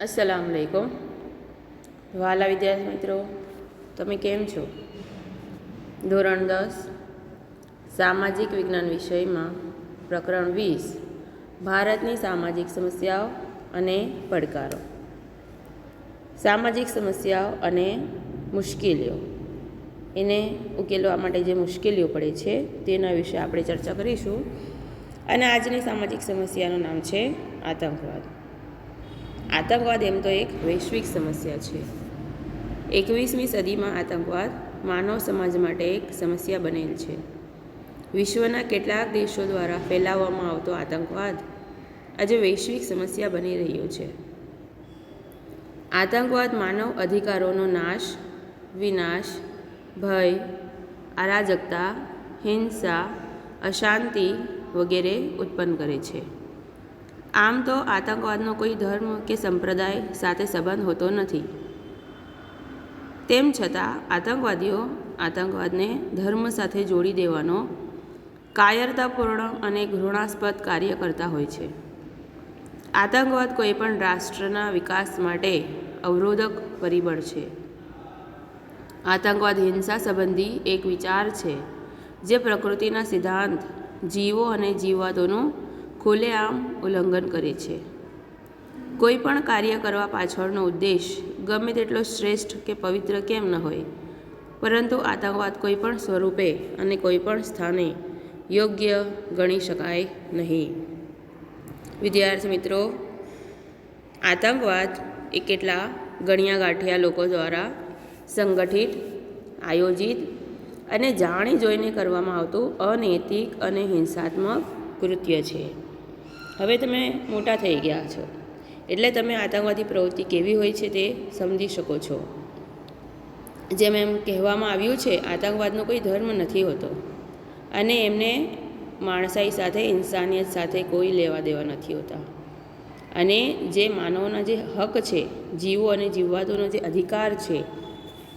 अस्सलाम वालेकुम વાલા વિદ્યાર્થી મિત્રો, તમે કેમ છો? ધોરણ 10 સામાજિક વિજ્ઞાન વિષયમાં પ્રકરણ 20 ભારતની સામાજિક સમસ્યાઓ અને પડકારો. સામાજિક સમસ્યાઓ અને મુશ્કેલીઓ, એને ઉકેલવા માટે જે મુશ્કેલીઓ પડે છે તેના વિશે આપણે ચર્ચા કરીશું. અને આજની સામાજિક સમસ્યાનું નામ છે આતંકવાદ. આતંકવાદ એમ તો એક વૈશ્વિક સમસ્યા છે. 21મી સદીમાં આતંકવાદ માનવ સમાજ માટે એક સમસ્યા બનેલ છે. વિશ્વના કેટલાક દેશો દ્વારા ફેલાવવામાં આવતો આતંકવાદ આજે વૈશ્વિક સમસ્યા બની રહ્યો છે. આતંકવાદ માનવ અધિકારોનો નાશ, વિનાશ, ભય, અરાજકતા, હિંસા, અશાંતિ વગેરે ઉત્પન્ન કરે છે. આમ તો આતંકવાદનો કોઈ ધર્મ કે સંપ્રદાય સાથે સંબંધ હોતો નથી. તેમ છતાં આતંકવાદીઓ આતંકવાદને ધર્મ સાથે જોડી દેવાનો કાયરતાપૂર્ણ અને ઘૃણાસ્પદ કાર્ય કરતા હોય છે. આતંકવાદ કોઈપણ રાષ્ટ્રના વિકાસ માટે અવરોધક પરિબળ છે. આતંકવાદ હિંસા સંબંધી એક વિચાર છે જે પ્રકૃતિના સિદ્ધાંત, જીવો અને જીવવાદોનું ખુલ્લેઆમ ઉલ્લંઘન કરે છે. કોઈ પણ કાર્ય કરવા પાછળનો ઉદ્દેશ ગમે તેટલો શ્રેષ્ઠ કે પવિત્ર કેમ ન હોય, પરંતુ આતંકવાદ કોઈ પણ સ્વરૂપે અને કોઈ પણ સ્થાને યોગ્ય ગણી શકાય નહીં. વિદ્યાર્થી મિત્રો, આતંકવાદ એ કેટલા ગણ્યા ગાંઠિયા લોકો દ્વારા સંગઠિત, આયોજિત અને જાણી જોઈને કરવામાં આવતું અનૈતિક અને હિંસાત્મક કૃત્ય છે. હવે તમે મોટા થઈ ગયા છો એટલે તમે આતંકવાદી પ્રવૃત્તિ કેવી હોય છે તે સમજી શકો છો. જેમ એમ કહેવામાં આવ્યું છે, આતંકવાદનો કોઈ ધર્મ નથી હોતો અને એમને માણસાઈ સાથે, ઇન્સાનિયત સાથે કોઈ લેવા દેવા નથી હોતા. અને જે માનવના જે હક છે, જીવો અને જીવવાદોનો જે અધિકાર છે,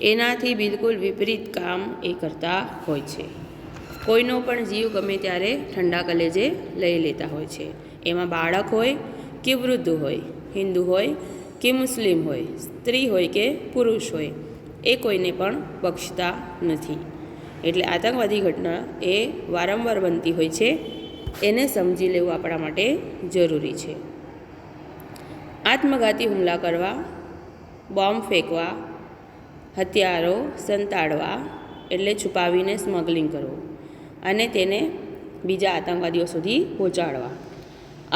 એનાથી બિલકુલ વિપરીત કામ એ કરતા હોય છે. કોઈનો પણ જીવ ગમે ત્યારે ઠંડા કલેજે લઈ લેતા હોય છે. એમાં બાળક હોય કે વૃદ્ધ હોય, હિન્દુ હોય કે મુસ્લિમ હોય, સ્ત્રી હોય કે પુરુષ હોય, એ કોઈને પણ બક્ષતા નથી. એટલે આતંકવાદી ઘટના એ વારંવાર બનતી હોય છે. એને સમજી લેવું આપણા માટે જરૂરી છે. આત્મઘાતી હુમલા કરવા, બોમ્બ ફેંકવા, હથિયારો સંતાડવા એટલે છુપાવીને સ્મગલિંગ કરવું અને તેને બીજા આતંકવાદીઓ સુધી પહોંચાડવા,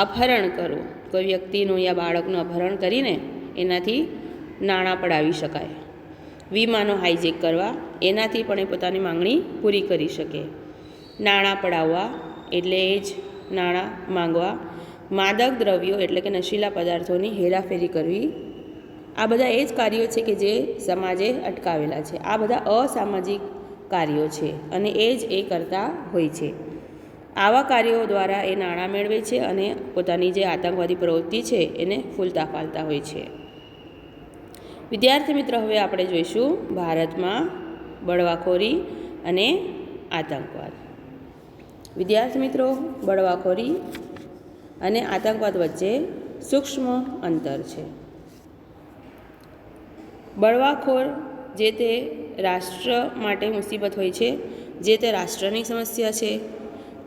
અપહરણ કરવું, કોઈ વ્યક્તિનું યા બાળકનું અપહરણ કરીને એનાથી નાણાં પડાવી શકાય, વિમાનો હાઈજેક કરવા, એનાથી પણ એ પોતાની માંગણી પૂરી કરી શકે, નાણાં પડાવવા એટલે એ જ નાણાં માંગવા, માદક દ્રવ્યો એટલે કે નશીલા પદાર્થોની હેરાફેરી કરવી, આ બધા એ જ કાર્યો છે કે જે સમાજે અટકાવેલા છે. આ બધા અસામાજિક કાર્યો છે અને એ જ એ કરતા હોય છે. આવા કાર્યો દ્વારા એ નાણાં મેળવે છે અને પોતાની જે આતંકવાદી પ્રવૃત્તિ છે એને ફૂલતા ફાલતા હોય છે. વિદ્યાર્થી મિત્રો, હવે આપણે જોઈશું ભારતમાં બળવાખોરી અને આતંકવાદ. વિદ્યાર્થી મિત્રો, બળવાખોરી અને આતંકવાદ વચ્ચે સૂક્ષ્મ અંતર છે. બળવાખોર જે તે રાષ્ટ્ર માટે મુસીબત હોય છે, જે તે રાષ્ટ્રની સમસ્યા છે,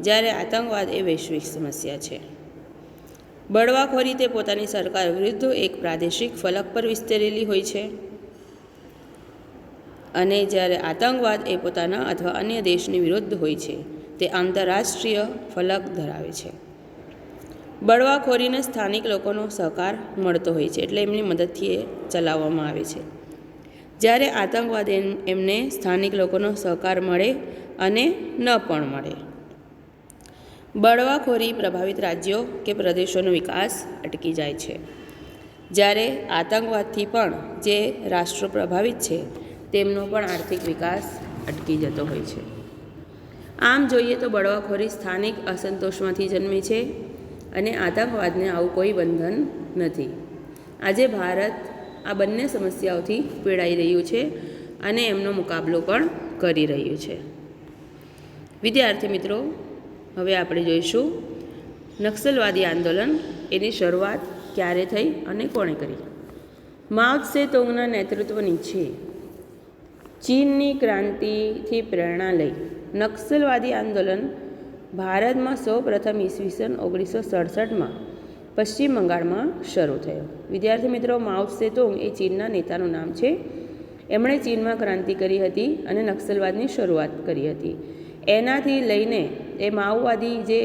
જ્યારે આતંકવાદ એ વૈશ્વિક સમસ્યા છે. બળવાખોરી તે પોતાની સરકાર વિરુદ્ધ એક પ્રાદેશિક ફલક પર વિસ્તરેલી હોય છે અને જ્યારે આતંકવાદ એ પોતાના અથવા અન્ય દેશની વિરુદ્ધ હોય છે, તે આંતરરાષ્ટ્રીય ફલક ધરાવે છે. બળવાખોરીને સ્થાનિક લોકોનો સહકાર મળતો હોય છે, એટલે એમની મદદથી એ ચલાવવામાં આવે છે. જ્યારે આતંકવાદ એમને સ્થાનિક લોકોનો સહકાર મળે અને ન પણ મળે. બળવાખોરી પ્રભાવિત રાજ્યો કે પ્રદેશોનો વિકાસ અટકી જાય છે, જ્યારે આતંકવાદથી પણ જે રાષ્ટ્રો પ્રભાવિત છે તેમનો પણ આર્થિક વિકાસ અટકી જતો હોય છે. આમ જોઈએ તો બળવાખોરી સ્થાનિક અસંતોષમાંથી જન્મે છે અને આતંકવાદને આવું કોઈ બંધન નથી. આજે ભારત આ બંને સમસ્યાઓથી પીડાઈ રહ્યું છે અને એમનો મુકાબલો પણ કરી રહ્યું છે. વિદ્યાર્થી મિત્રો, હવે આપણે જોઈશું નક્સલવાદી આંદોલન, એની શરૂઆત ક્યારે થઈ અને કોણે કરી. માઓ ત્સે તુંગના નેતૃત્વ નીચે ચીનની ક્રાંતિથી પ્રેરણા લઈ નક્સલવાદી આંદોલન ભારતમાં સૌપ્રથમ ઈસવીસન 1967માં પશ્ચિમ બંગાળમાં શરૂ થયો. વિદ્યાર્થી મિત્રો, માઓ ત્સે તુંગ એ ચીનના નેતાનું નામ છે. એમણે ચીનમાં ક્રાંતિ કરી હતી અને નક્સલવાદની શરૂઆત કરી હતી. એનાથી લઈને એ માઓવાદી જે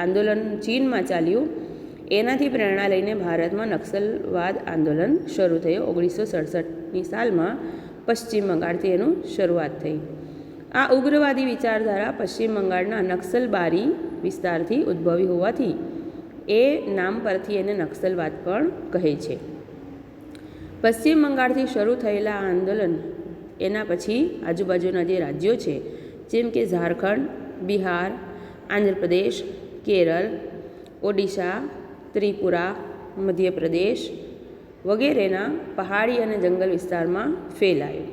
આંદોલન ચીનમાં ચાલ્યું એનાથી પ્રેરણા લઈને ભારતમાં નક્સલવાદ આંદોલન શરૂ થયું. 1967ની સાલમાં પશ્ચિમ બંગાળથી એનું શરૂઆત થઈ. આ ઉગ્રવાદી વિચારધારા પશ્ચિમ બંગાળના નક્સલબારી વિસ્તારથી ઉદ્ભવી હોવાથી એ નામ પરથી એને નક્સલવાદ પણ કહે છે. પશ્ચિમ બંગાળથી શરૂ થયેલા આ આંદોલન એના પછી આજુબાજુના જે રાજ્યો છે જેમ કે ઝારખંડ, બિહાર, આંધ્રપ્રદેશ, કેરળ, ઓડિશા, ત્રિપુરા, મધ્યપ્રદેશ વગેરેના પહાડી અને જંગલ વિસ્તારમાં ફેલાયું.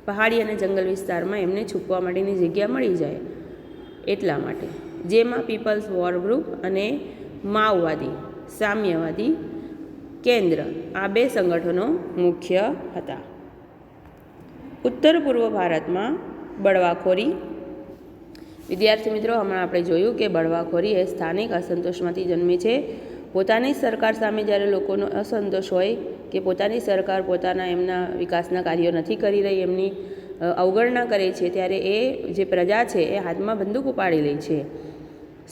પહાડી અને જંગલ વિસ્તારમાં એમને છુપવા માટેની જગ્યા મળી જાય એટલા માટે, જેમાં પીપલ્સ વોર ગ્રુપ અને માઓવાદી સામ્યવાદી કેન્દ્ર આ બે સંગઠનો મુખ્ય હતા. ઉત્તર પૂર્વ ભારતમાં બળવાખોરી. વિદ્યાર્થી મિત્રો, હમણાં આપણે જોયું કે બળવાખોરી એ સ્થાનિક અસંતોષમાંથી જન્મે છે. પોતાની સરકાર સામે જ્યારે લોકોનો અસંતોષ હોય કે પોતાની સરકાર પોતાના એમના વિકાસના કાર્યો નથી કરી રહી, એમની અવગણના કરે છે, ત્યારે એ જે પ્રજા છે એ હાથમાં બંદૂક ઉપાડી લે છે.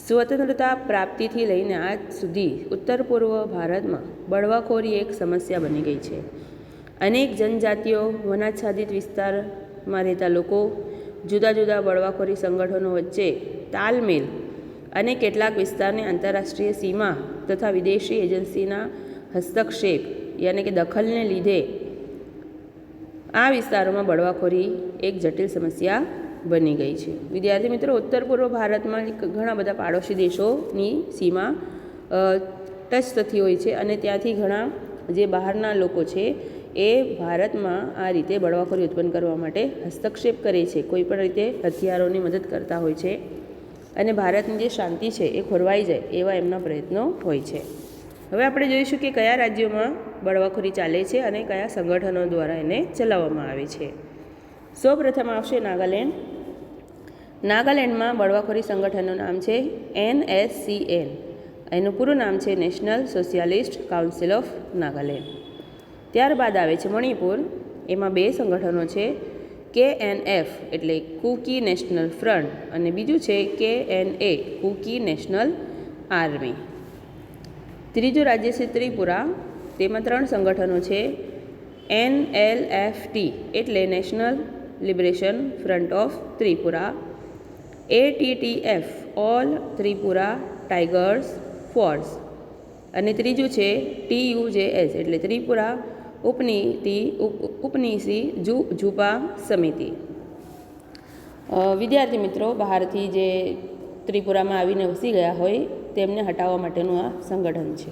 સ્વતંત્રતા પ્રાપ્તિથી લઈને આજ સુધી ઉત્તર પૂર્વ ભારતમાં બળવાખોરી એક સમસ્યા બની ગઈ છે. અનેક જનજાતિઓ, વનાચ્છાદિત વિસ્તારમાં રહેતા લોકો જુદા જુદા બળવાખોરી સંગઠનો વચ્ચે તાલમેલ અને કેટલાક વિસ્તારની આંતરરાષ્ટ્રીય સીમા તથા વિદેશી એજન્સીના હસ્તક્ષેપ યાની કે દખલને લીધે આ વિસ્તારોમાં બળવાખોરી એક જટિલ સમસ્યા બની ગઈ છે. વિદ્યાર્થી મિત્રો, ઉત્તર પૂર્વ ભારતમાં ઘણા બધા પાડોશી દેશોની સીમા ટચ થતી હોય છે અને ત્યાંથી ઘણા જે બહારના લોકો છે એ ભારતમાં આ રીતે બળવાખોરી ઉત્પન્ન કરવા માટે હસ્તક્ષેપ કરે છે, કોઈ પણ રીતે હથિયારોની મદદ કરતા હોય છે અને ભારતની જે શાંતિ છે એ ખોરવાઈ જાય એવા એમના પ્રયત્નો હોય છે. હવે આપણે જોઈશું કે કયા રાજ્યોમાં બળવાખોરી ચાલે છે અને કયા સંગઠનો દ્વારા એને ચલાવવામાં આવે છે. સૌપ્રથમ આવશે નાગાલેન્ડ. નાગાલેન્ડમાં બળવાખોરી સંગઠનનું નામ છે NSCN. એનું પૂરું નામ છે national socialist council of Nagaland. ત્યારબાદ આવે છે મણિપુર. એમાં બે સંગઠનો છે, KNF એટલે કુકી નેશનલ ફ્રન્ટ અને બીજું છે KNA કુકી નેશનલ આર્મી. ત્રીજું રાજ્ય છે ત્રિપુરા. તેમાં ત્રણ સંગઠનો છે, NLFT એટલે national liberation Front of Tripura, ATTF all Tripura tigers force અને ત્રીજું છે TUJS એટલે ત્રિપુરા ઉપનીસી ઝુપા સમિતિ. વિદ્યાર્થી મિત્રો, બહારથી જે ત્રિપુરામાં આવીને વસી ગયા હોય તેમને હટાવવા માટેનું આ સંગઠન છે.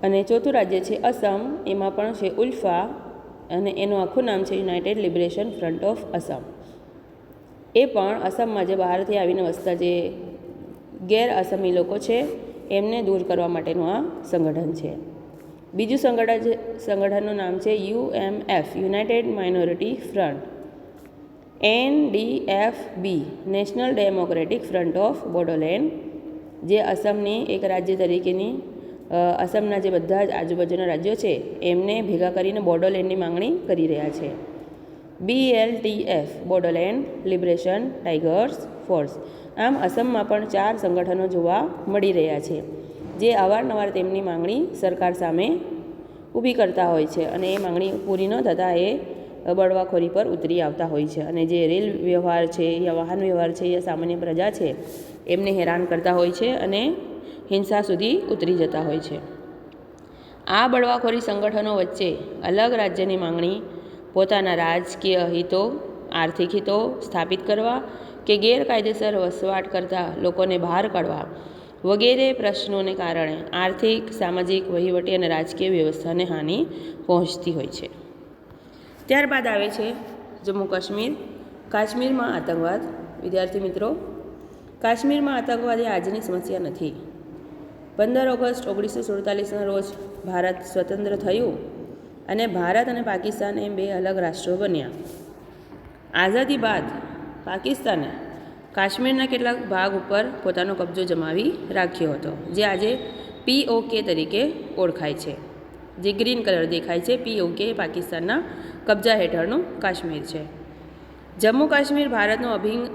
અને ચોથું રાજ્ય છે અસમ. એમાં પણ છે ઉલ્ફા અને એનું આખું નામ છે United Liberation Front of Assam. એ પણ અસમમાં જે બહારથી આવીને વસતા જે ગેર અસમી લોકો છે એમને દૂર કરવા માટેનું આ સંગઠન છે. બીજું સંગઠનનું નામ છે UMF United minority front, NDFB national democratic front of Bodoland, જે અસમની એક રાજ્ય તરીકેની અસમના જે બધા જ આજુબાજુના રાજ્યો છે એમને ભેગા કરીને બોડોલેન્ડની માંગણી કરી રહ્યા છે. BLTF Bodoland liberation tigers force. આમ અસમમાં પણ 4 સંગઠનો જોવા મળી રહ્યા છે જે અવારનવાર તેમની માંગણી સરકાર સામે ઊભી કરતા હોય છે અને એ માંગણી પૂરી ન થતાં એ બળવાખોરી પર ઉતરી આવતા હોય છે અને જે રેલ વ્યવહાર છે યા વાહન વ્યવહાર છે યા સામાન્ય પ્રજા છે એમને હેરાન કરતા હોય છે અને હિંસા સુધી ઉતરી જતા હોય છે. આ બળવાખોરી સંગઠનો વચ્ચે અલગ રાજ્યની માંગણી, પોતાના રાજકીય હિતો, આર્થિક હિતો સ્થાપિત કરવા કે ગેરકાયદેસર વસવાટ કરતા લોકોને બહાર કાઢવા વગેરે પ્રશ્નોને કારણે આર્થિક, સામાજિક, વહીવટી અને રાજકીય વ્યવસ્થાને હાનિ પહોંચતી હોય છે. ત્યારબાદ આવે છે જમ્મુ કાશ્મીર. કાશ્મીરમાં આતંકવાદ. વિદ્યાર્થી મિત્રો, કાશ્મીરમાં આતંકવાદ એ આજની સમસ્યા નથી. 15 ઓગસ્ટ 1947ના રોજ ભારત સ્વતંત્ર થયું અને ભારત અને પાકિસ્તાન એમ બે અલગ રાષ્ટ્રો બન્યા. આઝાદી બાદ પાકિસ્તાને કાશ્મીરના કેટલાક ભાગ ઉપર પોતાનો કબજો જમાવી રાખ્યો હતો, જે આજે POK તરીકે ઓળખાય છે. જે ગ્રીન કલર દેખાય છે, POK પાકિસ્તાનના કબજા હેઠળનું કાશ્મીર છે. જમ્મુ કાશ્મીર ભારતનો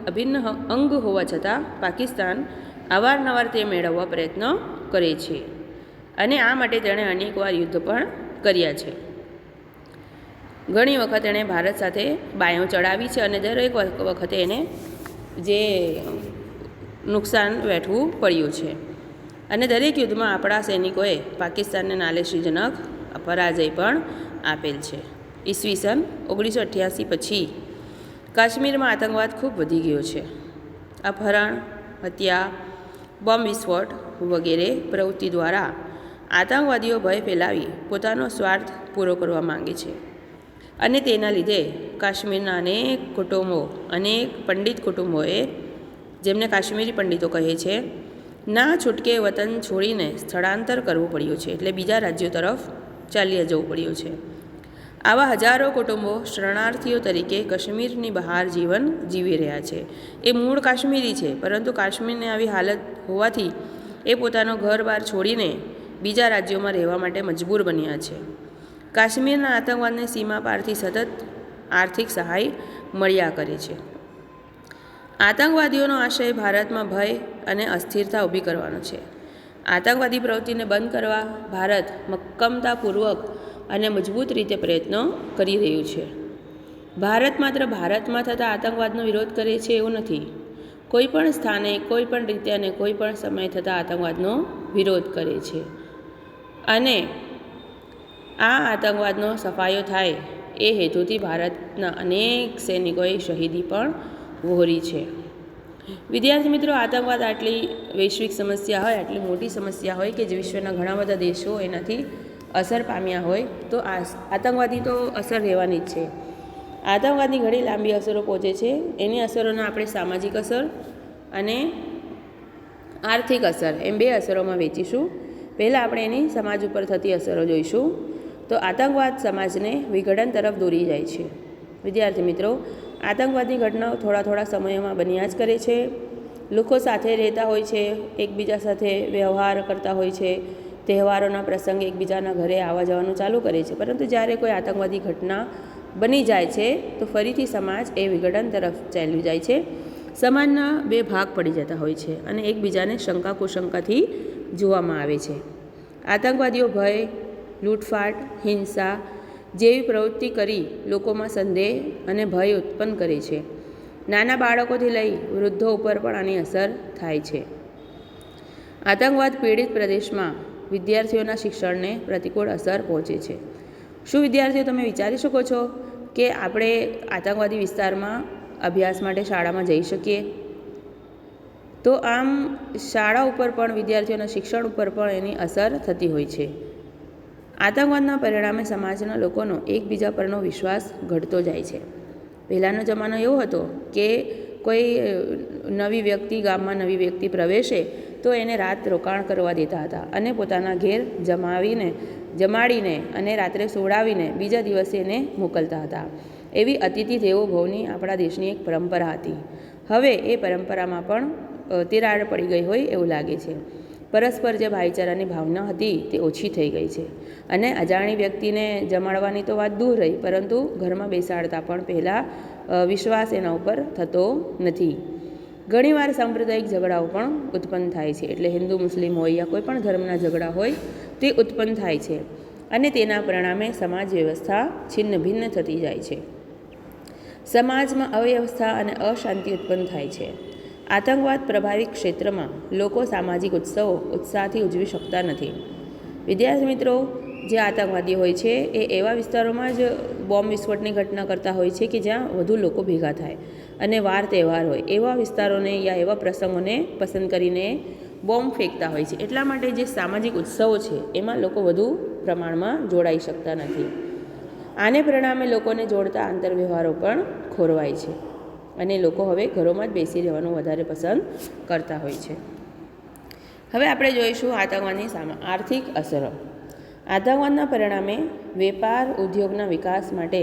અભિન્ન અંગ હોવા છતાં પાકિસ્તાન અવારનવાર તે મેળવવા પ્રયત્ન કરે છે અને આ માટે તેણે અનેકવાર યુદ્ધ પણ કર્યા છે. ઘણી વખત એણે ભારત સાથે બાયો ચડાવી છે અને દરેક વખતે એને જે નુકસાન વેઠવું પડ્યું છે અને દરેક યુદ્ધમાં આપણા સૈનિકોએ પાકિસ્તાનને નાલેશીજનક પરાજય પણ આપેલ છે. ઈસવીસન 1988 પછી કાશ્મીરમાં આતંકવાદ ખૂબ વધી ગયો છે. અપહરણ, હત્યા, બોમ્બ વિસ્ફોટ વગેરે પ્રવૃત્તિ દ્વારા આતંકવાદીઓ ભય ફેલાવી પોતાનો સ્વાર્થ પૂરો કરવા માંગે છે અને તેના લીધે કાશ્મીરના અનેક પંડિત કુટુંબોએ, જેમને કાશ્મીરી પંડિતો કહે છે, ના છૂટકે વતન છોડીને સ્થળાંતર કરવું પડ્યું છે, એટલે બીજા રાજ્યો તરફ ચાલ્યા જવું પડ્યું છે. આવા હજારો કુટુંબો શરણાર્થીઓ તરીકે કાશ્મીરની બહાર જીવન જીવી રહ્યા છે. એ મૂળ કાશ્મીરી છે, પરંતુ કાશ્મીરની આવી હાલત હોવાથી એ પોતાનો ઘર-બાર છોડીને બીજા રાજ્યોમાં રહેવા માટે મજબૂર બન્યા છે. કાશ્મીરના આતંકવાદને સીમા પારથી સતત આર્થિક સહાય મળ્યા કરે છે. આતંકવાદીઓનો આશય ભારતમાં ભય અને અસ્થિરતા ઊભી કરવાનો છે. આતંકવાદી પ્રવૃત્તિને બંધ કરવા ભારત મક્કમતાપૂર્વક અને મજબૂત રીતે પ્રયત્નો કરી રહ્યું છે. ભારત માત્ર ભારતમાં થતા આતંકવાદનો વિરોધ કરે છે એવું નથી. કોઈ પણ સ્થાને, કોઈ પણ રીતે અને કોઈ પણ સમયે થતા આતંકવાદનો વિરોધ કરે છે અને આ આતંકવાદનો સફાયો થાય એ હેતુથી ભારતના અનેક સૈનિકોએ શહીદી પણ વહોરી છે. વિદ્યાર્થી મિત્રો, આતંકવાદ આટલી વૈશ્વિક સમસ્યા હોય, આટલી મોટી સમસ્યા હોય કે જે વિશ્વના ઘણા બધા દેશો એનાથી અસર પામ્યા હોય, તો આતંકવાદી તો અસર રહેવાની જ છે. આતંકવાદની ઘણી લાંબી અસરો પહોંચે છે. એની અસરોને આપણે સામાજિક અસર અને આર્થિક અસર એમ બે અસરોમાં વહેંચીશું. પહેલાં આપણે એની સમાજ ઉપર થતી અસરો જોઈશું. તો આતંકવાદ સમાજને વિઘટન તરફ દોરી જાય છે. વિદ્યાર્થી મિત્રો, આતંકવાદની ઘટનાઓ થોડા સમયોમાં બન્યા જ કરે છે. લોકો સાથે રહેતા હોય છે, એકબીજા સાથે વ્યવહાર કરતા હોય છે, તહેવારોના પ્રસંગે એકબીજાના ઘરે આવવા જવાનું ચાલુ કરે છે, પરંતુ જ્યારે કોઈ આતંકવાદી ઘટના બની જાય છે તો ફરીથી સમાજ એ વિઘટન તરફ ચાલ્યું જાય છે. સમાજના બે ભાગ પડી જતા હોય છે અને એકબીજાને શંકા કુશંકાથી જોવામાં આવે છે. આતંકવાદીઓ ભય, લૂંટફાટ, હિંસા જેવી પ્રવૃત્તિ કરી લોકોમાં સંદેહ અને ભય ઉત્પન્ન કરે છે. નાના બાળકોથી લઈ વૃદ્ધો ઉપર પણ આની અસર થાય છે. આતંકવાદ પીડિત પ્રદેશમાં વિદ્યાર્થીઓના શિક્ષણને પ્રતિકૂળ અસર પહોંચે છે. શું વિદ્યાર્થીઓ, તમે વિચારી શકો છો કે આપણે આતંકવાદી વિસ્તારમાં અભ્યાસ માટે શાળામાં જઈ શકીએ? તો આમ શાળા ઉપર પણ, વિદ્યાર્થીઓના શિક્ષણ ઉપર પણ એની અસર થતી હોય છે. આતંકવાદના પરિણામે સમાજના લોકોનો એકબીજા પરનો વિશ્વાસ ઘટતો જાય છે. પહેલાંનો જમાનો એવો હતો કે કોઈ ગામમાં નવી વ્યક્તિ પ્રવેશે તો એને રાત રોકાણ કરવા દેતા હતા અને પોતાના ઘેર જમાડીને અને રાત્રે સોડાવીને બીજા દિવસે એને મોકલતા હતા. એવી અતિથિ દેવો ભવની આપણા દેશની એક પરંપરા હતી. હવે એ પરંપરામાં પણ તિરાડ પડી ગઈ હોય એવું લાગે છે. પરસ્પર જે ભાઈચારાની ભાવના હતી તે ઓછી થઈ ગઈ છે અને અજાણી વ્યક્તિને જમાડવાની તો વાત દૂર રહી, પરંતુ ઘરમાં બેસાડતા પણ પહેલાં વિશ્વાસ એના ઉપર થતો નથી. ઘણીવાર સાંપ્રદાયિક ઝઘડાઓ પણ ઉત્પન્ન થાય છે. એટલે હિન્દુ મુસ્લિમ હોય યા કોઈ પણ ધર્મના ઝઘડા હોય તે ઉત્પન્ન થાય છે અને તેના પરિણામે સમાજ વ્યવસ્થા છિન્ન ભિન્ન થતી જાય છે. સમાજમાં અવ્યવસ્થા અને અશાંતિ ઉત્પન્ન થાય છે. આતંકવાદ પ્રભાવિત ક્ષેત્રમાં લોકો સામાજિક ઉત્સવો ઉત્સાહથી ઉજવી શકતા નથી. વિદ્યાર્થી મિત્રો, જે આતંકવાદી હોય છે એ એવા વિસ્તારોમાં જ બોમ્બ વિસ્ફોટની ઘટના કરતા હોય છે કે જ્યાં વધુ લોકો ભેગા થાય અને વાર તહેવાર હોય એવા વિસ્તારોને યા એવા પ્રસંગોને પસંદ કરીને બોમ્બ ફેંકતા હોય છે. એટલા માટે જે સામાજિક ઉત્સવો છે એમાં લોકો વધુ પ્રમાણમાં જોડાઈ શકતા નથી. આને પરિણામે લોકોને જોડતા આંતરવ્યવહારો પણ ખોરવાય છે અને લોકો હવે ઘરોમાં જ બેસી રહેવાનું વધારે પસંદ કરતા હોય છે. હવે આપણે જોઈશું આતંકવાદની આર્થિક અસરો. આતંકવાદના પરિણામે વેપાર ઉદ્યોગના વિકાસ માટે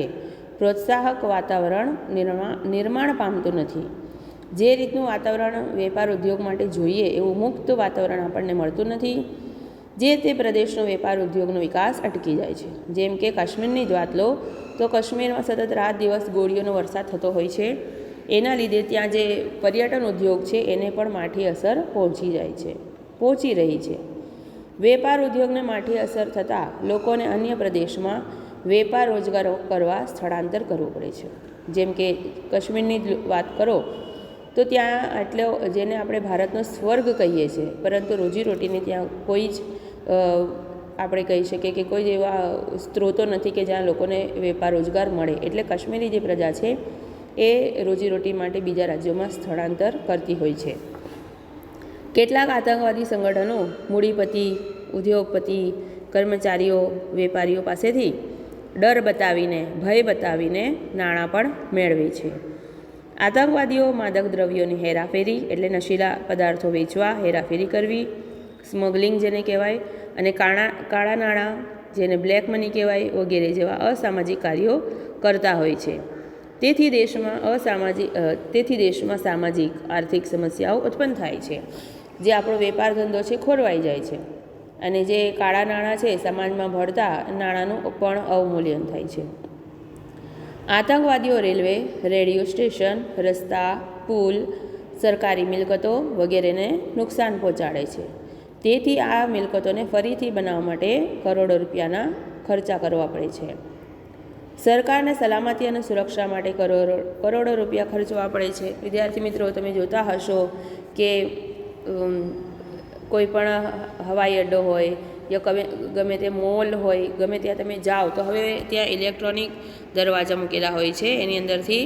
પ્રોત્સાહક વાતાવરણ નિર્માણ પામતું નથી. જે રીતનું વાતાવરણ વેપાર ઉદ્યોગ માટે જોઈએ એવું મુક્ત વાતાવરણ આપણને મળતું નથી. જે તે પ્રદેશનો વેપાર ઉદ્યોગનો વિકાસ અટકી જાય છે. જેમ કે કાશ્મીરની જ વાત લો તો કાશ્મીરમાં સતત રાત દિવસ ગોળીઓનો વરસાદ થતો હોય છે. એના લીધે ત્યાં જે પર્યટન ઉદ્યોગ છે એને પણ માઠી અસર પહોંચી રહી છે. વેપાર ઉદ્યોગને માઠી અસર થતાં લોકોને અન્ય પ્રદેશમાં વેપાર રોજગાર કરવા સ્થળાંતર કરવું પડે છે. જેમ કે કાશ્મીરની જ વાત કરો તો ત્યાં આટલો જેને આપણે ભારતનો સ્વર્ગ કહીએ છીએ, પરંતુ રોજીરોટીની ત્યાં કોઈ જ આપણે કહી શકીએ કે કોઈ એવા સ્ત્રોતો નથી કે જ્યાં લોકોને વેપાર રોજગાર મળે. એટલે કાશ્મીરી જે પ્રજા છે એ રોજીરોટી માટે બીજા રાજ્યોમાં સ્થળાંતર કરતી હોય છે. કેટલાક આતંકવાદી સંગઠનો મૂડીપતિ, ઉદ્યોગપતિ, કર્મચારીઓ, વેપારીઓ પાસેથી ડર બતાવીને, ભય બતાવીને નાણાં પણ મેળવે છે. આતંકવાદીઓ માદક દ્રવ્યોની હેરાફેરી એટલે નશીલા પદાર્થો વેચવા, હેરાફેરી કરવી, સ્મગલિંગ જેને કહેવાય, અને કાળા નાણાં જેને બ્લેક મની કહેવાય વગેરે જેવા અસામાજિક કાર્યો કરતા હોય છે. તેથી દેશમાં સામાજિક આર્થિક સમસ્યાઓ ઉત્પન્ન થાય છે. જે આપણો વેપાર ધંધો છે ખોરવાઈ જાય છે, અને જે કાળા નાણાં છે સમાજમાં ભળતા નાણાંનું પણ અવમૂલ્યન થાય છે. આતંકવાદીઓ રેલવે, રેડિયો સ્ટેશન, રસ્તા, પુલ, સરકારી મિલકતો વગેરેને નુકસાન પહોંચાડે છે. તેથી આ મિલકતોને ફરીથી બનાવવા માટે કરોડો રૂપિયાના ખર્ચા કરવા પડે છે. સરકારને સલામતી અને સુરક્ષા માટે કરોડો રૂપિયા ખર્ચવા પડે છે. વિદ્યાર્થી મિત્રો, તમે જોતા હશો કે કોઈ પણ હવાઈ અડ્ડો હોય યા ગમે તે મોલ હોય, ગમે ત્યાં તમે જાઓ તો હવે ત્યાં ઇલેક્ટ્રોનિક દરવાજા મૂકેલા હોય છે. એની અંદરથી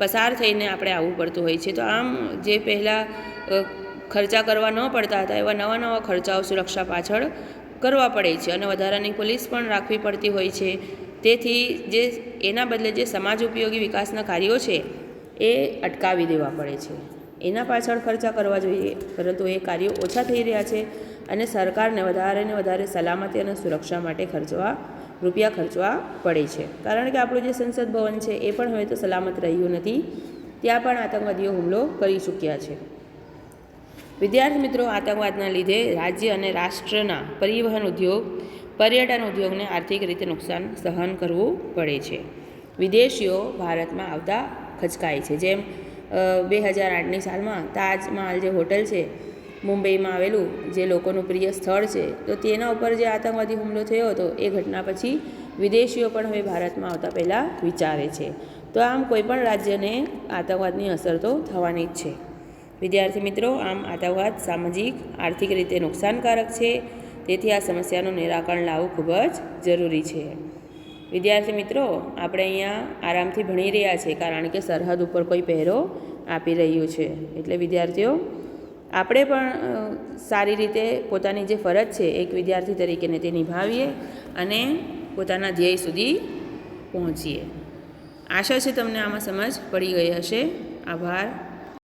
પસાર થઈને આપણે આવવું પડતું હોય છે. તો આમ જે પહેલાં ખર્ચા કરવા ન પડતા હતા એવા નવા ખર્ચાઓ સુરક્ષા પાછળ કરવા પડે છે, અને વધારાની પોલીસ પણ રાખવી પડતી હોય છે. તેથી એના બદલે જે સમાજ ઉપયોગી વિકાસના કાર્યો છે એ અટકાવી દેવા પડે છે. એના પાછળ ખર્ચા કરવા જોઈએ, પરંતુ એ કાર્યો ઓછા થઈ રહ્યા છે, અને સરકારને વધારે સલામતી અને સુરક્ષા માટે રૂપિયા ખર્ચવા પડે છે. કારણ કે આપણું જે સંસદ ભવન છે એ પણ હવે તો સલામત રહ્યું નથી. ત્યાં પણ આતંકવાદીઓ હુમલો કરી ચૂક્યા છે. વિદ્યાર્થી મિત્રો, આતંકવાદના લીધે રાજ્ય અને રાષ્ટ્રના પરિવહન ઉદ્યોગ, પર્યટન ઉદ્યોગને આર્થિક રીતે નુકસાન સહન કરવું પડે છે. વિદેશીઓ ભારતમાં આવતા ખચકાય છે. જેમ 2008ની સાલમાં તાજમહાલ જે હોટલ છે મુંબઈમાં આવેલું, જે લોકોનું પ્રિય સ્થળ છે, તો તેના ઉપર જે આતંકવાદી હુમલો થયો હતો એ ઘટના પછી વિદેશીઓ પણ હવે ભારતમાં આવતા પહેલાં વિચારે છે. તો આમ કોઈપણ રાજ્યને આતંકવાદની અસર તો થવાની જ છે. વિદ્યાર્થી મિત્રો, આમ આતંકવાદ સામાજિક આર્થિક રીતે નુકસાનકારક છે. તેથી આ સમસ્યાનું નિરાકરણ લાવવું ખૂબ જ જરૂરી છે. વિદ્યાર્થી મિત્રો, આપણે અહીંયા આરામથી ભણી રહ્યા છીએ, કારણ કે સરહદ ઉપર કોઈ પહેરો આપી રહ્યું છે. એટલે વિદ્યાર્થીઓ, આપણે પણ સારી રીતે પોતાની જે ફરજ છે એક વિદ્યાર્થી તરીકેને તે નિભાવીએ અને પોતાના ધ્યેય સુધી પહોંચીએ. આશા છે તમને આમાં સમજ પડી ગઈ હશે. આભાર.